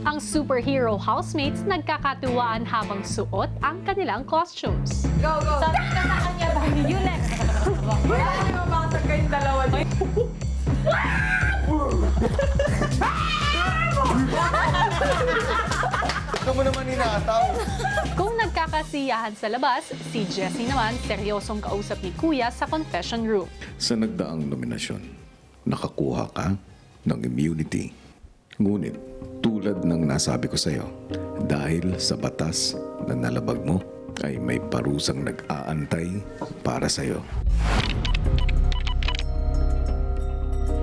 Ang superhero housemates nagkakatuwaan habang suot ang kanilang costumes. Go, go! Sabi ka sa kanya ba? You next! Wala nyo makasag kayong dalawa dito. Ito mo naman hinataw. Kung nagkakasiyahan sa labas, si Jessie naman seryosong kausap ni Kuya sa confession room. Sa nagdaang nominasyon, nakakuha ka ng immunity. Ngunit, tulad ng nasabi ko sa iyo, dahil sa batas na nalabag mo, ay may parusang nag-aantay para sa iyo.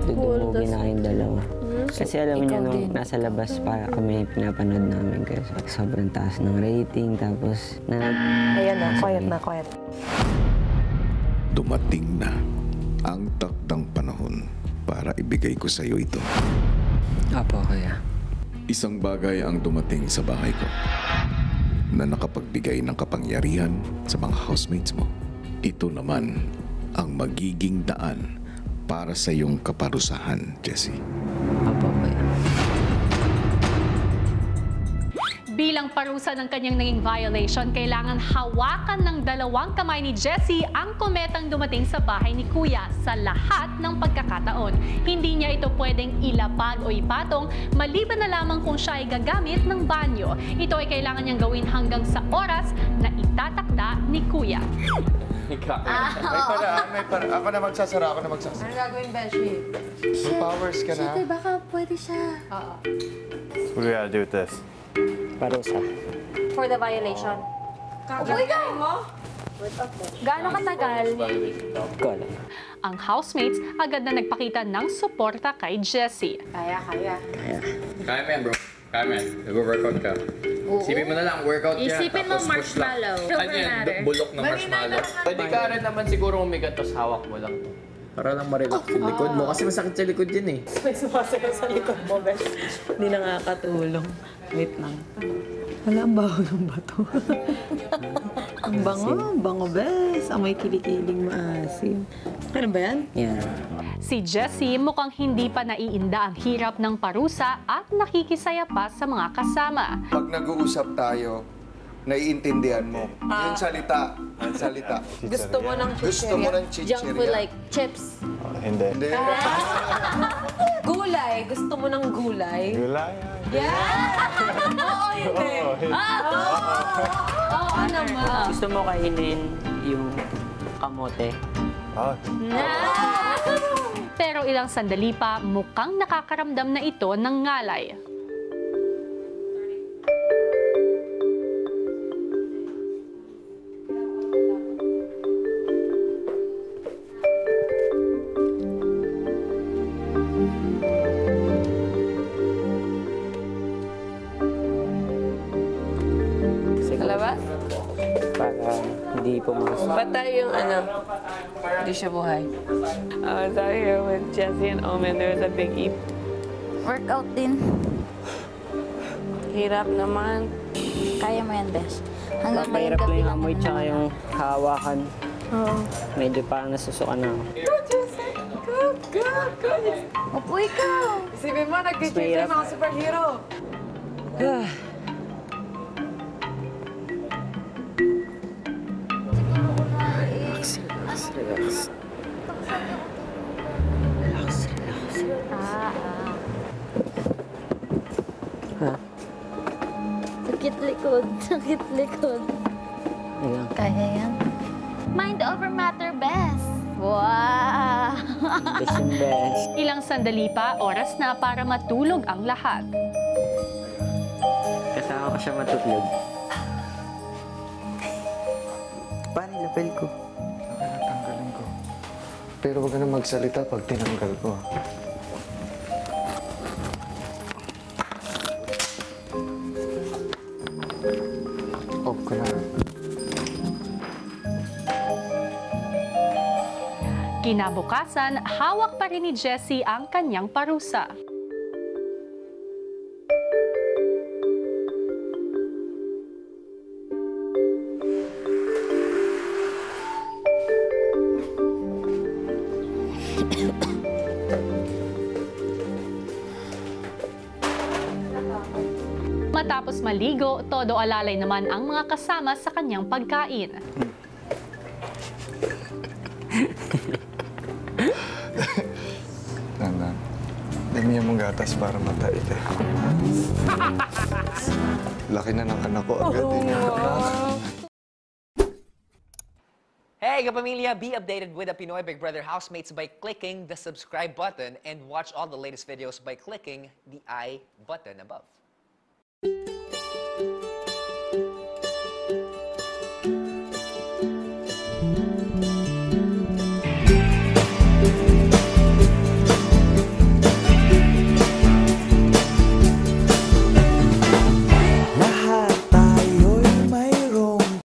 Dudumugi na kayong dalawa. Kasi alam niyo, nung nasa labas, para kami pinapanood namin kayo. Sobrang taas ng rating, tapos Ayan na, quiet na, quiet. Dumating na ang takdang panahon para ibigay ko sa iyo ito. Apo, Kuya. Isang bagay ang dumating sa bahay ko na nakapagbigay ng kapangyarihan sa mga housemates mo. Ito naman ang magiging daan para sa iyong kaparusahan, Jessie. Apo, Kuya. Bilang parusa ng kanyang naging violation, kailangan hawakan ng dalawang kamay ni Jessie ang kometang dumating sa bahay ni Kuya sa lahat ng pagkakataon. Hindi niya ito pwedeng ilapag o ipatong, maliban na lamang kung siya ay gagamit ng banyo. Ito ay kailangan niyang gawin hanggang sa oras na itatakda ni Kuya. May paraan. Ako na magsasara, ako na magsasara. Ano gagawin, Beshi? May powers ka na. Siyempre, baka pwede siya. What do we gotta do with this? Parusa. For the violation. Gagawin mo? Gaano katagal? Ko alam. Ang housemates agad na nagpakita ng suporta kay Jessie. Kaya. Kaya mo yan, bro. Kaya mo yan. Nag-workout ka. Isipin mo na lang, workout ka. Isipin mo tapos push lang. marshmallow. Ano yan? Bulok ng marshmallow. Pwede ka rin naman siguro umigat, tapos hawak mo lang. Para lang ma-relax yung likod mo. Kasi masakit sa likod yun eh. May sumasayaw sa likod mo, Beshi. Hindi nakakatulong. Wait lang. Wala, ang baho ng bato. Ang bango, bes. Amoy kilikiling maasim. Ano ba yan? Yan. Si Jessie mukhang hindi pa naiinda ang hirap ng parusa at nakikisaya pa sa mga kasama. Pag nag-uusap tayo, naiintindihan mo. Yung salita. Ang salita. Gusto mo ng Gusto mo ng Junk food chichirya. like chips. Hindi. Hindi. gulay. Gusto mo ng gulay? Gulay. Oo, hindi. Oo naman. Gusto mo kainin yung kamote? Oh, Pero ilang sandali pa, mukhang nakakaramdam na ito ng ngalay. Kalabas? Para hindi pumasok. Ba't tayo yung hindi siya buhay? I was out here with Jessie and Omen. There was a big eat. Workout din. Hirap naman. Kaya mo yan, Besh. Hanggang Mahirap ngayong lang gabi yung lang amoy naman. tsaka yung hawakan. Oo. Medyo parang nasusukan na ako. Go, Jessie! Go! Upo ikaw. Isipin mo, nag-teach Mahirap. yung mga superhero. Sakit likod. Sakit likod. Ayan. Kaya yan. Mind over matter, best. Wow! Best yung best. Ilang sandali pa, oras na para matulog ang lahat. Kasama ko siya matutulog. Paano yung lapel ko? Tanggalin ko. Pero wag ka na magsalita pag tinanggal ko. Off ko na. Kinabukasan, hawak pa rin ni Jessie ang kanyang parusa. Matapos maligo, todo alalay naman ang mga kasama sa kanyang pagkain. Nana, damihan mong gatas para matay ka. Laki na ng anak ko agad eh. Hey, kapamilya! Be updated with the Pinoy Big Brother housemates by clicking the subscribe button and watch all the latest videos by clicking the I button above.